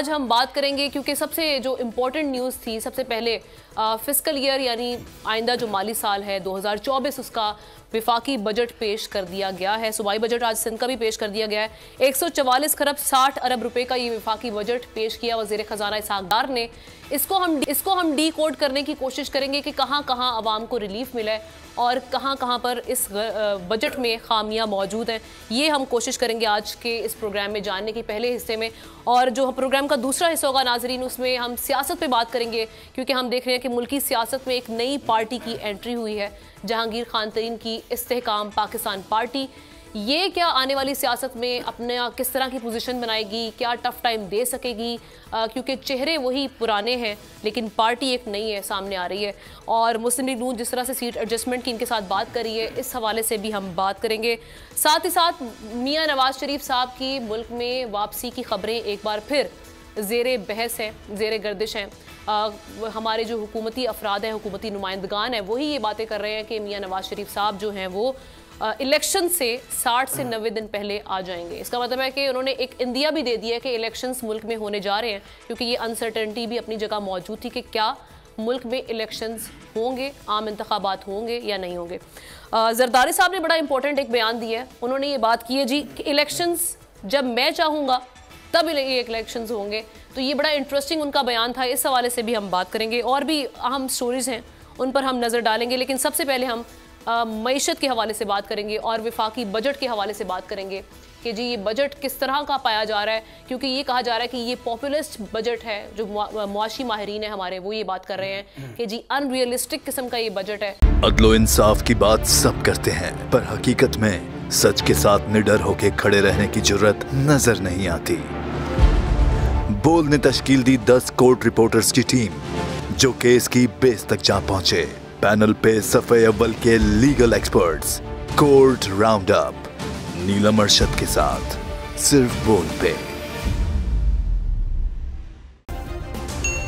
आज हम बात करेंगे क्योंकि सबसे जो इम्पोर्टेंट न्यूज़ थी, सबसे पहले फिस्कल ईयर यानी आइंदा जो माली साल है 2024 उसका विफाकी बजट पेश कर दिया गया है। सूबाई बजट आज सिंध का भी पेश कर दिया गया है। 144 खरब 60 अरब रुपए का ये विफाकी बजट पेश किया वज़ीर ख़ज़ाना इसहाक़ डार ने। इसको हम डी कोड करने की कोशिश करेंगे कि कहाँ कहाँ आवाम को रिलीफ मिला है और कहाँ कहाँ पर इस बजट में खामियां मौजूद हैं। ये हम कोशिश करेंगे आज के इस प्रोग्राम में जानने के पहले हिस्से में। और जो प्रोग्राम का दूसरा हिस्सा होगा नाजरीन, उसमें हम सियासत पे बात करेंगे क्योंकि हम देख रहे हैं कि मुल्की सियासत में एक नई पार्टी की एंट्री हुई है, जहांगीर खान तरीन की इस्तेहकाम पाकिस्तान पार्टी। ये क्या आने वाली सियासत में अपना किस तरह की पोजीशन बनाएगी, क्या टफ टाइम दे सकेगी, क्योंकि चेहरे वही पुराने हैं लेकिन पार्टी एक नई है सामने आ रही है। और मुस्लिम लीग नून जिस तरह से सीट एडजस्टमेंट की इनके साथ बात कर रही है, इस हवाले से भी हम बात करेंगे। साथ ही साथ मियां नवाज शरीफ साहब की मुल्क में वापसी की खबरें एक बार फिर ज़ेरे बहस हैं, ज़ेरे गर्दिश हैं। हमारे जो हुकूमती अफराद हैं, हुकूमती नुमाइंदगान हैं, वही ये बातें कर रहे हैं कि मियां नवाज शरीफ साहब जो हैं वो इलेक्शन से 60 से 90 दिन पहले आ जाएंगे। इसका मतलब है कि उन्होंने एक इंदिया भी दे दिया है कि इलेक्शंस मुल्क में होने जा रहे हैं, क्योंकि ये अनसर्टेनिटी भी अपनी जगह मौजूद थी कि क्या मुल्क में इलेक्शंस होंगे, आम इंतखाबात होंगे या नहीं होंगे। जरदारी साहब ने बड़ा इंपॉर्टेंट एक बयान दिया है। उन्होंने ये बात की है जी कि इलेक्शंस जब मैं चाहूँगा तब ये इलेक्शंस होंगे। तो ये बड़ा इंटरेस्टिंग उनका बयान था, इस हवाले से भी हम बात करेंगे। और भी अहम स्टोरीज़ हैं उन पर हम नज़र डालेंगे, लेकिन सबसे पहले हम मईशत के हवाले से बात करेंगे और विफाकी बजट के हवाले से बात करेंगे कि जी ये बजट किस तरह का पाया जा रहा है, क्योंकि ये कहा जा रहा है कि ये पॉपुलिस्ट बजट है। जो मुआशी माहिरीन है हमारे, वो ये बात कर रहे हैं कि जी अनरियलिस्टिक किस्म का ये बजट है। अदलो इंसाफ की बात सब करते हैं, पर हकीकत में सच के साथ निडर होके खड़े रहने की जुर्रत नजर नहीं आती। बोल ने तश्कील दी 10 कोर्ट रिपोर्टर्स की टीम, जो केस की बेस तक जा पहुंचे। पैनल पे सफे अव्वल के legal experts. Court round up Neelam Arshad के साथ सिर्फ बोल पे।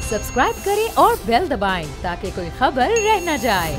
सब्सक्राइब करें और बेल दबाएं ताकि कोई खबर रह न जाए।